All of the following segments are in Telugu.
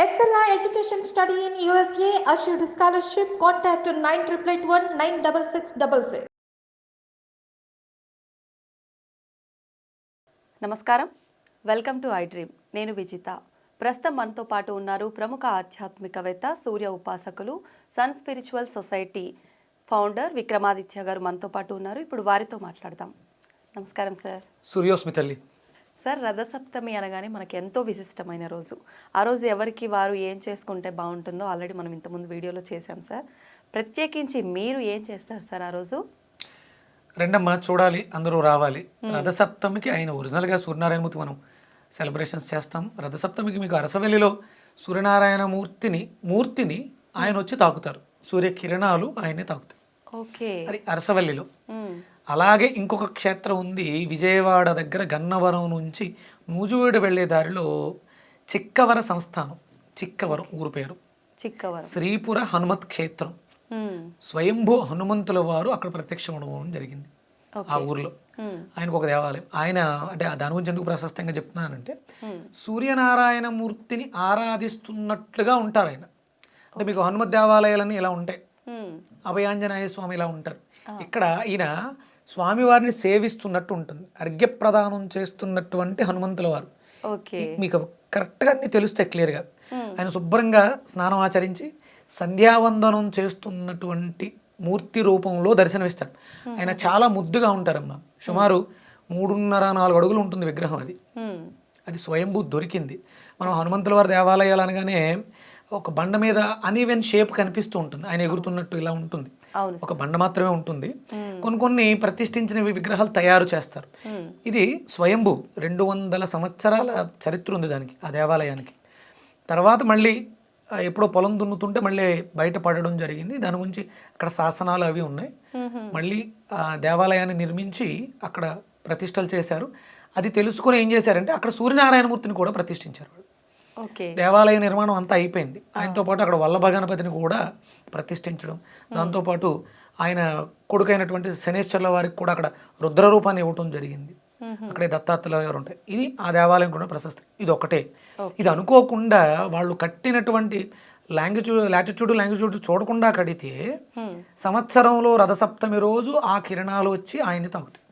Excella Education Study in USA assured scholarship. Contact 9881 96666. నమస్కారం, వెల్కమ్ టు ఐ డ్రీమ్. నేను విజిత. ప్రస్తుతం మనతో పాటు ఉన్నారు ప్రముఖ ఆధ్యాత్మికవేత్త, సూర్య ఉపాసకులు, sun spiritual society founder Vikramaditya garu మనతో పాటు ఉన్నారు. ఇప్పుడు వారితో మాట్లాడదాం. నమస్కారం సార్. సూర్యోస్మి తల్లి. సార్, రథసప్తమి అనగానే మనకి ఎంతో విశిష్టమైన రోజు. ఆ రోజు ఎవరికి వారు ఏం చేసుకుంటే బాగుంటుందో ఆల్రెడీ మనం ఇంతకుముందు వీడియోలో చేశాం సార్. ప్రత్యేకించి మీరు ఏం చేస్తారు సార్ ఆ రోజు? రెండమ్మ చూడాలి, అందరూ రావాలి. రథసప్తమికి ఆయన ఒరిజినల్గా సూర్యనారాయణమూర్తి మనం సెలబ్రేషన్స్ చేస్తాం. రథసప్తమికి మీకు అరసవెల్లిలో సూర్యనారాయణ మూర్తిని ఆయన వచ్చి తాకుతారు. సూర్యకిరణాలు ఆయన్ని తాకుతాయి. ఓకే, అది అరసవల్లిలో. అలాగే ఇంకొక క్షేత్రం ఉంది విజయవాడ దగ్గర, గన్నవరం నుంచి నూజువీడు వెళ్ళే దారిలో చిక్కవర సంస్థానం. చిక్కవరం ఊరు పేరు. చిక్కవరం శ్రీపుర హనుమత్ క్షేత్రం. స్వయంభూ హనుమంతుల వారు అక్కడ ప్రత్యక్షం అవడం జరిగింది ఆ ఊర్లో. ఆయనకు ఒక దేవాలయం. ఆయన అంటే దాని గురించి ఎందుకు ప్రశస్తంగా చెప్తున్నానంటే, సూర్యనారాయణ మూర్తిని ఆరాధిస్తున్నట్లుగా ఉంటారు ఆయన. అంటే మీకు హనుమత్ దేవాలయాలన్నీ ఇలా ఉంటాయి, అభయాంజనేయ స్వామి ఇలా ఉంటారు. ఇక్కడ ఈయన స్వామివారిని సేవిస్తున్నట్టు ఉంటుంది, అర్ఘ్యప్రదానం చేస్తున్నటువంటి హనుమంతుల వారు. మీకు కరెక్ట్గా అన్ని తెలుస్తాయి క్లియర్గా. ఆయన శుభ్రంగా స్నానం ఆచరించి సంధ్యావందనం చేస్తున్నటువంటి మూర్తి రూపంలో దర్శనమిస్తాడు. ఆయన చాలా ముద్దుగా ఉంటారమ్మా. సుమారు 3.5-4 అడుగులు ఉంటుంది విగ్రహం. అది స్వయంభూ దొరికింది. మనం హనుమంతుల వారి దేవాలయాలు అనగానే ఒక బండ మీద అనీవెన్ షేప్ కనిపిస్తూ ఉంటుంది, ఆయన ఎగురుతున్నట్టు ఇలా ఉంటుంది. ఒక బండ మాత్రమే ఉంటుంది. కొన్ని ప్రతిష్ఠించిన విగ్రహాలు తయారు చేస్తారు. ఇది స్వయంభూ 200 సంవత్సరాల చరిత్ర ఉంది దానికి, ఆ దేవాలయానికి. తర్వాత మళ్ళీ ఎప్పుడో పొలం దున్నుతుంటే మళ్ళీ బయట పడడం జరిగింది. దాని గురించి అక్కడ శాసనాలు అవి ఉన్నాయి. మళ్ళీ ఆ దేవాలయాన్ని నిర్మించి అక్కడ ప్రతిష్టలు చేశారు. అది తెలుసుకొని ఏం చేశారంటే అక్కడ సూర్యనారాయణమూర్తిని కూడా ప్రతిష్ఠించారు. దేవాలయ నిర్మాణం అంతా అయిపోయింది. ఆయనతో పాటు అక్కడ వల్లభ గణపతిని కూడా ప్రతిష్ఠించడం, దాంతోపాటు ఆయన కొడుకైనటువంటి శనేశ్వర్ల వారికి కూడా అక్కడ రుద్ర రూపాన్ని ఇవ్వటం జరిగింది. అక్కడే దత్తాత్రేయ గారు ఉంటాయి. ఇది ఆ దేవాలయం కూడా ప్రశస్తి. ఇది ఒకటే. ఇది అనుకోకుండా వాళ్ళు కట్టినటువంటి లాటిట్యూడ్ చూడకుండా కడితే సంవత్సరంలో రథసప్తమి రోజు ఆ కిరణాలు వచ్చి ఆయన్ని తాగుతాయి.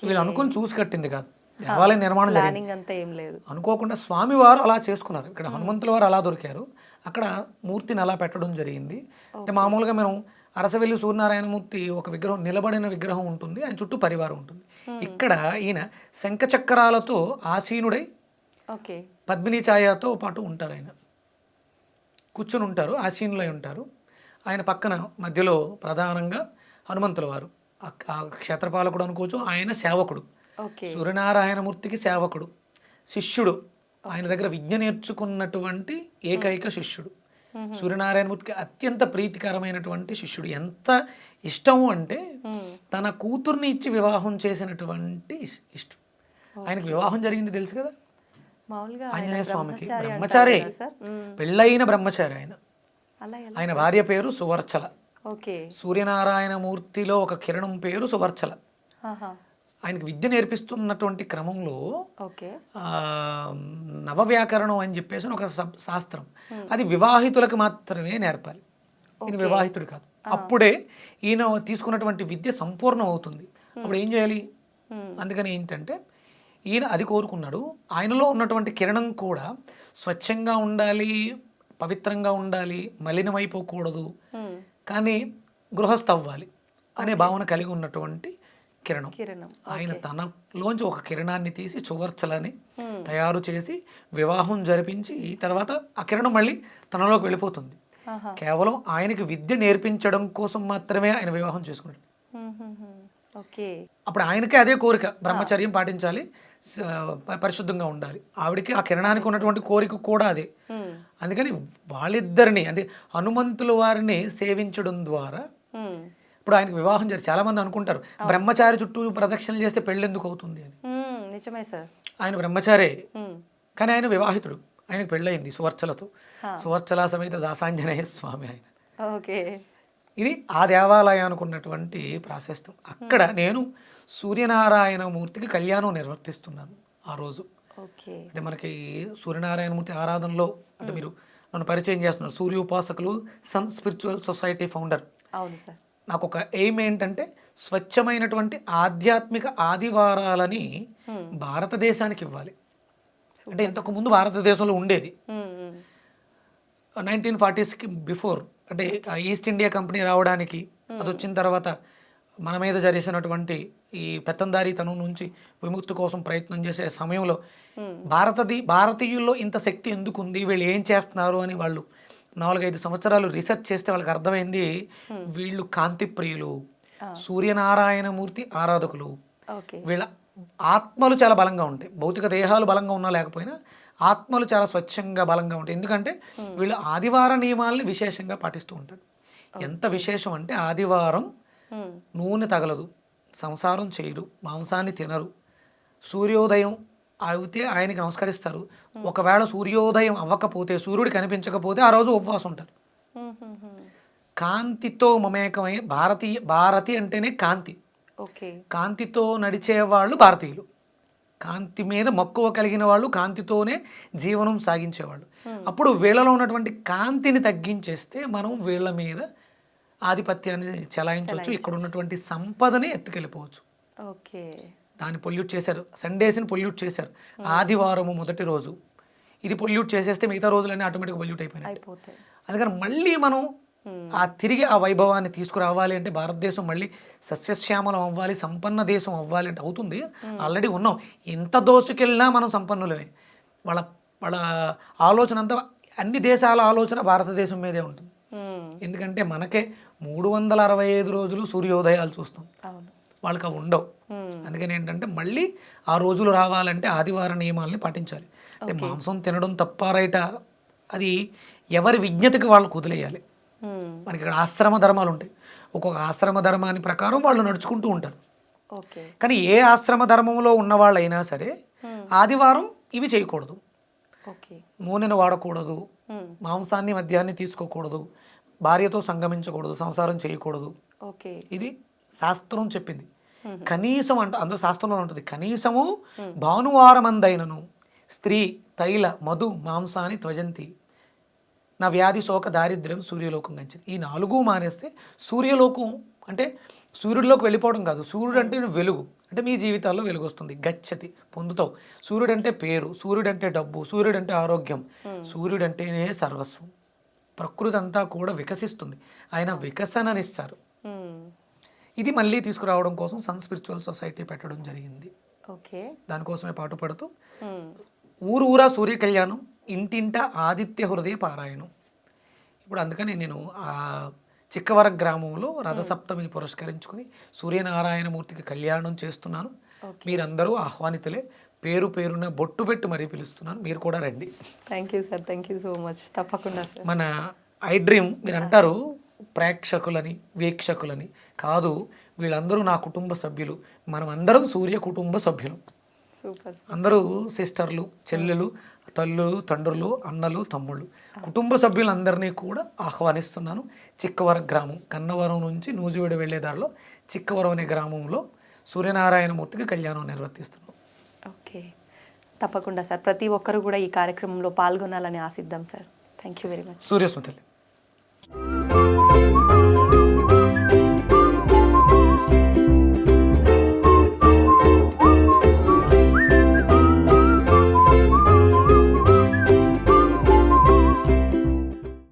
వీళ్ళు అనుకుని చూసి కట్టింది కాదు, దేవాలయం నిర్మాణం జరిగింది. అనుకోకుండా స్వామివారు అలా చేసుకున్నారు. ఇక్కడ హనుమంతుల వారు అలా దొరికారు, అక్కడ మూర్తిని అలా పెట్టడం జరిగింది. అంటే మామూలుగా మనం అరసవెల్లి సూర్యనారాయణమూర్తి ఒక విగ్రహం, నిలబడిన విగ్రహం ఉంటుంది, ఆయన చుట్టూ పరివారం ఉంటుంది. ఇక్కడ ఈయన శంఖచక్రాలతో ఆసీనుడై పద్మిని ఛాయతో పాటు ఉంటారు. ఆయన కూర్చొని ఉంటారు, ఆసీనులై ఉంటారు. ఆయన పక్కన మధ్యలో ప్రధానంగా హనుమంతుల వారు, ఆ క్షేత్రపాలకుడు అనుకోవచ్చు. ఆయన సేవకుడు, సూర్యనారాయణమూర్తికి సేవకుడు, శిష్యుడు. ఆయన దగ్గర విద్య నేర్చుకున్నటువంటి ఏకైక శిష్యుడు. సూర్యనారాయణమూర్తికి అత్యంత ప్రీతికరమైనటువంటి శిష్యుడు. ఎంత ఇష్టము అంటే తన కూతుర్ని ఇచ్చి వివాహం చేసినటువంటి ఇష్టం. ఆయనకు వివాహం జరిగింది తెలుసు కదా, ఆంజనేయ స్వామికి. బ్రహ్మచారి, పెళ్ళైన బ్రహ్మచారి ఆయన. ఆయన భార్య పేరు సువర్చల. సూర్యనారాయణమూర్తిలో ఒక కిరణం పేరు సువర్చల. ఆయనకు విద్య నేర్పిస్తున్నటువంటి క్రమంలో నవవ్యాకరణం అని చెప్పేసి ఒక శాస్త్రం, అది వివాహితులకు మాత్రమే నేర్పాలి. ఈయన వివాహితుడు కాదు. అప్పుడే ఈయన తీసుకున్నటువంటి విద్య సంపూర్ణం అవుతుంది. అప్పుడు ఏం చేయాలి? అందుకని ఏంటంటే ఈయన అది కోరుకున్నాడు. ఆయనలో ఉన్నటువంటి కిరణం కూడా స్వచ్ఛంగా ఉండాలి, పవిత్రంగా ఉండాలి, మలినమైపోకూడదు, కానీ గృహస్థ అవ్వాలి అనే భావన కలిగి ఉన్నటువంటి కిరణం. ఆయన తనలోంచి ఒక కిరణాన్ని తీసి చువర్చలని తయారు చేసి వివాహం జరిపించి, తర్వాత ఆ కిరణం మళ్ళీ తనలోకి వెళ్ళిపోతుంది. కేవలం ఆయనకి విద్య నేర్పించడం కోసం మాత్రమే ఆయన వివాహం చేసుకున్నాడు. అప్పుడు ఆయనకే అదే కోరిక, బ్రహ్మచర్యం పాటించాలి, పరిశుద్ధంగా ఉండాలి. ఆవిడికి ఆ కిరణానికి ఉన్నటువంటి కోరిక కూడా అదే. అందుకని వాళ్ళిద్దరిని, అంటే హనుమంతుల వారిని సేవించడం ద్వారా ఇప్పుడు ఆయనకు వివాహం జరిగి, చాలా మంది అనుకుంటారు బ్రహ్మచారి చుట్టూ ప్రదక్షిణలు చేస్తే పెళ్ళి ఎందుకు అవుతుంది అని. నిజమే సార్, ఆయన బ్రహ్మచారే, కానీ ఆయన వివాహితుడు. ఆయనకు పెళ్ళయింది సువర్చలతో, సువర్చల సమేత దాసాంజనేయ స్వామి ఆయన. ఇది ఆ దేవాలయానికి ఉన్నటువంటి ప్రాశస్త్యం. అక్కడ నేను సూర్యనారాయణ మూర్తికి కళ్యాణం నిర్వర్తిస్తున్నాను ఆ రోజు. ఓకే. అంటే మనకి సూర్యనారాయణమూర్తి ఆరాధనలో అంటే మీరు నన్ను పరిచయం చేస్తున్నారు, సూర్య ఉపాసకులు సన్ స్పిరిచువల్ సొసైటీ ఫౌండర్. అవును సార్. నాకు ఒక ఎయిమ్ ఏంటంటే స్వచ్ఛమైనటువంటి ఆధ్యాత్మిక ఆదివారాలని భారతదేశానికి ఇవ్వాలి. అంటే ఇంతకు ముందు భారతదేశంలో ఉండేది 1940స్కి బిఫోర్, అంటే ఈస్ట్ ఇండియా కంపెనీ రావడానికి, అది వచ్చిన తర్వాత మన మీద జరిగినటువంటి ఈ పెత్తందారీతనం నుంచి విముక్తి కోసం ప్రయత్నం చేసే సమయంలో భారతీయుల్లో ఇంత శక్తి ఎందుకు ఉంది, వీళ్ళు ఏం చేస్తున్నారు అని వాళ్ళు 4-5 సంవత్సరాలు రీసెర్చ్ చేస్తే వాళ్ళకి అర్థమైంది, వీళ్ళు కాంతి ప్రియులు, సూర్యనారాయణమూర్తి ఆరాధకులు, వీళ్ళ ఆత్మలు చాలా బలంగా ఉంటాయి. భౌతిక దేహాలు బలంగా ఉన్నా లేకపోయినా ఆత్మలు చాలా స్వచ్ఛంగా బలంగా ఉంటాయి. ఎందుకంటే వీళ్ళు ఆదివార నియమాలని విశేషంగా పాటిస్తూ ఉంటారు. ఎంత విశేషం అంటే ఆదివారం నూనె తగలదు, సంసారం చేయరు, మాంసాన్ని తినరు, సూర్యోదయం అయితే ఆయనకి నమస్కరిస్తారు. ఒకవేళ సూర్యోదయం అవ్వకపోతే, సూర్యుడు కనిపించకపోతే ఆ రోజు ఉపవాసం ఉంటారు. కాంతితో మమేకమై భారతి అంటేనే కాంతి, కాంతితో నడిచేవాళ్ళు భారతీయులు. కాంతి మీద మక్కువ కలిగిన వాళ్ళు, కాంతితోనే జీవనం సాగించేవాళ్ళు. అప్పుడు వీళ్ళలో ఉన్నటువంటి కాంతిని తగ్గించేస్తే మనం వీళ్ళ మీద ఆధిపత్యాన్ని చెలాయించవచ్చు, ఇక్కడ ఉన్నటువంటి సంపదని ఎత్తుకెళ్ళిపోవచ్చు. దాన్ని పొల్యూట్ చేశారు, సండేస్ని పొల్యూట్ చేశారు. ఆదివారము మొదటి రోజు ఇది పొల్యూట్ చేసేస్తే మిగతా రోజులన్నీ ఆటోమేటిక్గా పొల్యూట్ అయిపోయినాయి. అందుకని మళ్ళీ మనం తిరిగి ఆ వైభవాన్ని తీసుకురావాలి అంటే, భారతదేశం మళ్ళీ సస్యశ్యామలం అవ్వాలి, సంపన్న దేశం అవ్వాలి అంటే అవుతుంది. ఆల్రెడీ ఉన్నాం. ఎంత దోసుకెళ్ళినా మనం సంపన్నులమే. వాళ్ళ వాళ్ళ ఆలోచన అంతా, అన్ని దేశాల ఆలోచన భారతదేశం మీదే ఉంటుంది. ఎందుకంటే మనకే 365 రోజులు సూర్యోదయాలు చూస్తాం, వాళ్ళకి అవి ఉండవు. అందుకని ఏంటంటే మళ్ళీ ఆ రోజులు రావాలంటే ఆదివార నియమాలని పాటించాలి. అంటే మాంసం తినడం తప్ప రైట, అది ఎవరి విజ్ఞతకి వాళ్ళకు వదిలేయాలి. మనకి ఇక్కడ ఆశ్రమ ధర్మాలు ఉంటాయి, ఒక్కొక్క ఆశ్రమ ధర్మాన్ని ప్రకారం వాళ్ళు నడుచుకుంటూ ఉంటారు. కానీ ఏ ఆశ్రమ ధర్మంలో ఉన్న వాళ్ళైనా సరే ఆదివారం ఇవి చేయకూడదు. నూనెను వాడకూడదు, మాంసాన్ని మద్యాన్ని తీసుకోకూడదు, భార్యతో సంగమించకూడదు, సంసారం చేయకూడదు. ఇది శాస్త్రం చెప్పింది. కనీసం అందులో శాస్త్రంలో ఉంటుంది, కనీసము భానువారమందైనను స్త్రీ తైల మధు మాంసాన్ని త్వజంతి నా వ్యాధి శోక దారిద్ర్యం సూర్యలోకం గంచింది. ఈ 4 మానేస్తే సూర్యలోకం అంటే సూర్యుడిలోకి వెళ్ళిపోవడం కాదు, సూర్యుడు అంటే వెలుగు, అంటే మీ జీవితాల్లో వెలుగు వస్తుంది, గచ్చతి పొందుతావు. సూర్యుడు అంటే పేరు, సూర్యుడు అంటే డబ్బు, సూర్యుడు అంటే ఆరోగ్యం, సూర్యుడు అంటేనే సర్వస్వం. ప్రకృతి అంతా కూడా వికసిస్తుంది, ఆయన వికసననిస్తారు. ఇది మళ్ళీ తీసుకురావడం కోసం సన్ స్పిరిచువల్ సొసైటీ పెట్టడం జరిగింది. దానికోసమే పాటుపడుతూ ఊరూరా సూర్య కళ్యాణం, ఇంటింట ఆదిత్య హృదయ పారాయణం. ఇప్పుడు అందుకని నేను ఆ చిక్కవర గ్రామంలో రథసప్తమిని పురస్కరించుకుని సూర్యనారాయణమూర్తికి కళ్యాణం చేస్తున్నాను. మీరందరూ ఆహ్వానితులే, పేరు పేరున బొట్టు పెట్టి మరీ పిలుస్తున్నాను, మీరు కూడా రండి. Thank you sir, thank you so much. తప్పకుండా సార్. మన ఐ డ్రీమ్ మీరు అంటారు ప్రేక్షకులని వీక్షకులని, కాదు, వీళ్ళందరూ నా కుటుంబ సభ్యులు, మనం అందరం సూర్య కుటుంబ సభ్యులు. అందరూ సిస్టర్లు, చెల్లెలు, తల్లులు, తండ్రులు, అన్నలు, తమ్ముళ్ళు, కుటుంబ సభ్యులందరినీ కూడా ఆహ్వానిస్తున్నాను. చిక్కవరం గ్రామం, కన్నవరం నుంచి నూజివీడు వెళ్ళే దారిలో చిక్కవరం అనే గ్రామంలో సూర్యనారాయణమూర్తికి కళ్యాణం నిర్వర్తిస్తున్నాం. ఓకే, తప్పకుండా సార్. ప్రతి ఒక్కరు కూడా ఈ కార్యక్రమంలో పాల్గొనాలని ఆశిద్దాం sir. Thank you very much. Suryasmriti.